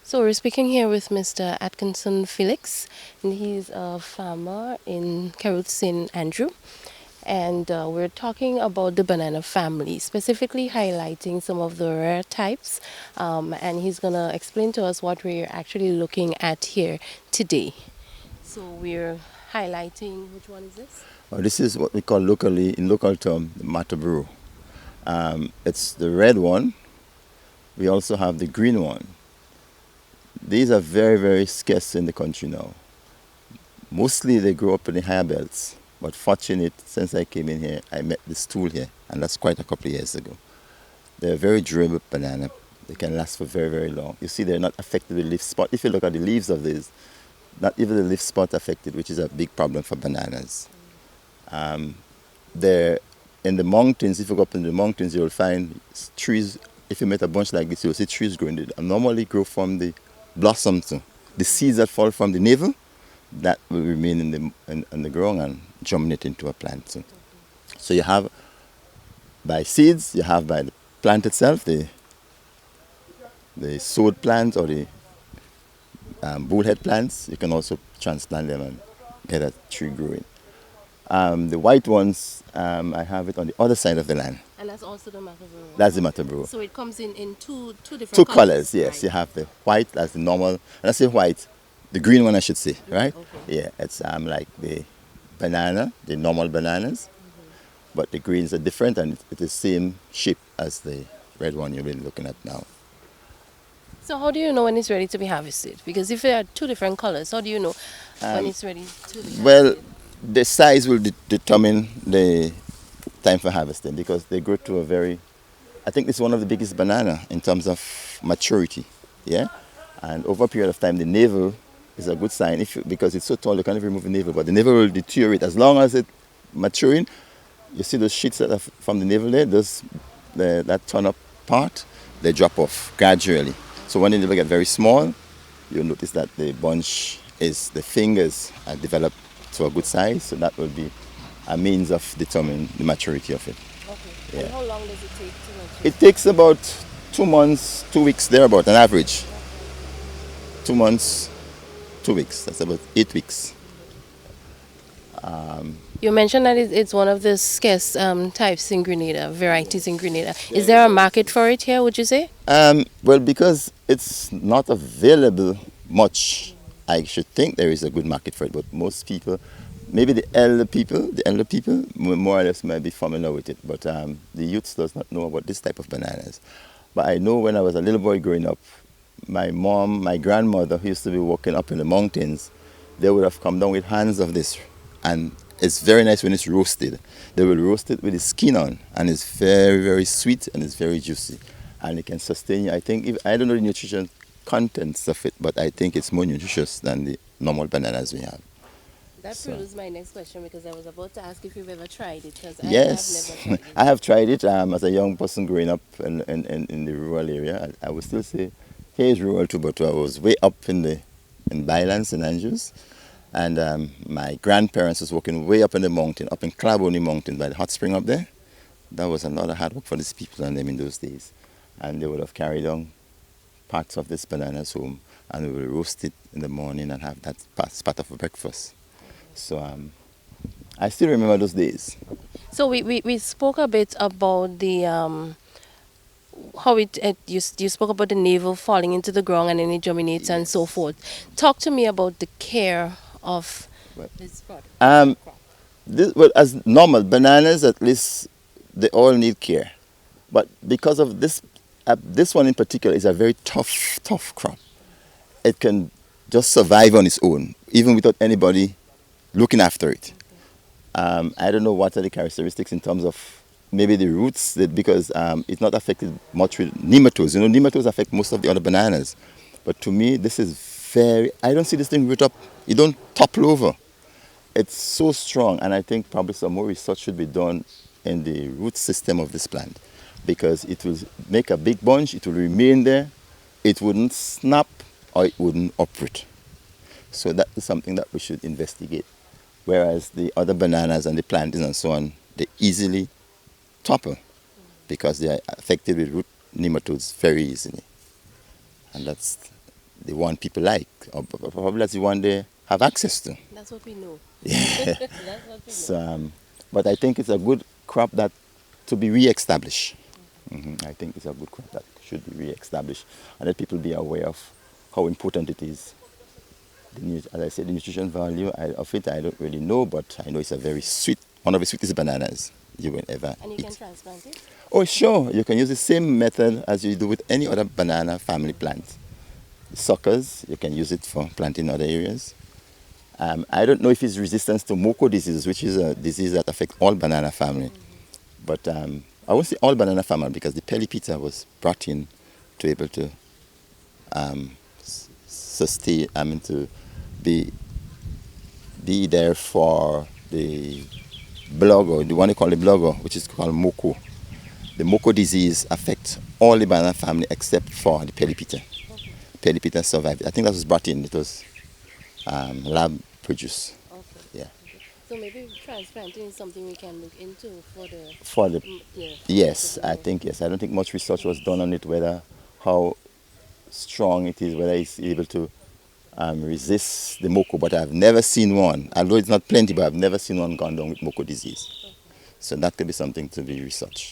So we're speaking here with Mr. Atkinson Felix, and he's a farmer in Carroll St. Andrew. And we're talking about the banana family, specifically highlighting some of the rare types. And he's going to explain to us what we're actually looking at here today. So we're highlighting, which one is this? This is what we call locally, in local term, the Mataburo. It's the red one. We also have the green one. These are very, very scarce in the country now. Mostly they grow up in the higher belts. But fortunate, since I came in here, I met this tool here, and that's quite a couple of years ago. They're a very durable banana. They can last for very, very long. You see, they're not affected with leaf spot. If you look at the leaves of these, not even the leaf spot affected, which is a big problem for bananas. They're in the mountains. If you go up in the mountains, you'll find trees. If you met a bunch like this, you'll see trees growing. They normally grow from the blossoms. The seeds that fall from the navel, that will remain in the ground and germinate into a plant. So you have by seeds, you have by the plant itself, the sowed plants or the bullhead plants. You can also transplant them and get a tree growing. The white ones, I have it on the other side of the land. And that's also the Mataburo. That's the Mataburo. So it comes in two different Two colors. colors, yes. Right. You have the white, that's the normal. And I say white, the green one I should say, right? Okay. Yeah, it's like the banana, the normal bananas, but the greens are different and it's the same shape as the red one you've been looking at now. So how do you know when it's ready to be harvested? Because if there are two different colors, how do you know when it's ready to be Well, harvested? the size will determine the time for harvesting because they grow to a very, I think it's one of the biggest banana in terms of maturity, yeah? And over a period of time, the navel is a good sign because it's so tall, you can't even remove the navel, but the navel will deteriorate. As long as it's maturing, you see those sheets that are from the navel there, that turn up part, they drop off gradually. So when the navel get very small, you'll notice that the bunch the fingers are developed to a good size, so that will be a means of determining the maturity of it. Okay. Yeah. And how long does it take to mature? It takes about 2 months, 2 weeks, thereabout, an average. 2 months, 2 weeks. That's about 8 weeks. You mentioned that it's one of the scarce types in Grenada, varieties in Grenada. Is there a market for it here, would you say? Well, because it's not available much, I should think there is a good market for it. But most people, maybe the elder people, more or less might be familiar with it. But the youth does not know about this type of bananas. But I know when I was a little boy growing up, my grandmother, who used to be walking up in the mountains, they would have come down with hands of this. And it's very nice when it's roasted. They will roast it with the skin on, and it's very, very sweet and it's very juicy. And it can sustain you. I think, I don't know the nutrition contents of it, but I think it's more nutritious than the normal bananas we have. That So, was my next question because I was about to ask if you've ever tried it because I have yes, never tried it. I have tried it as a young person growing up in the rural area. I would still say here is rural too, but I was way up in Bylands and Andrews. And my grandparents was working way up in the mountain, up in Claboni Mountain by the hot spring up there. That was a lot of hard work for these people and them in those days. And they would have carried on parts of this bananas home and we would roast it in the morning and have that as part of a breakfast. So I still remember those days. So we spoke a bit about the how you spoke about the navel falling into the ground and then it germinates and so forth. Talk to me about the care of Well, this product. Um, well, as normal, bananas at least, they all need care. But because of this one in particular is a very tough crop. It can just survive on its own, even without anybody looking after it. I don't know what are the characteristics in terms of maybe the roots, because it's not affected much with nematodes. You know, nematodes affect most of the other bananas. But to me, this is I don't see this thing root up. You don't topple over. It's so strong, and I think probably some more research should be done in the root system of this plant because it will make a big bunch, it will remain there, it wouldn't snap or it wouldn't uproot. So that is something that we should investigate. Whereas the other bananas and the plantains and so on, they easily topple because they are affected with root nematodes very easily. And that's the one people like, or probably that's the one they have access to. That's what we know. That's what we know. So, but I think it's a good crop that to be re-established. I think it's a good crop that should be re-established, and let people be aware of how important it is. As I said, the nutrition value of it, I don't really know, but I know it's a very sweet, one of the sweetest bananas you will ever And you eat. can transplant it? Oh, sure, you can use the same method as you do with any other banana family plant. The suckers, you can use it for planting other areas. I don't know if it's resistant to moko disease, which is a disease that affects all banana family. But I won't say all banana family because the pelipita was brought in to be able to sustain, to be there for the blogger, the one they call the blogger, which is called moko. The moko disease affects all the banana family except for the pelipita. Okay. Pelipita survived. I think that was brought in. It was lab produced. Okay. Yeah. Okay. So maybe transplanting is something we can look into for the For the yeah. Yes, I Mataburo. think yes. I don't think much research was done on it, whether how strong it is, whether it's able to resist the moko. But I've never seen one, although it's not plenty, but I've never seen one gone down with moko disease. Okay. So that could be something to be researched.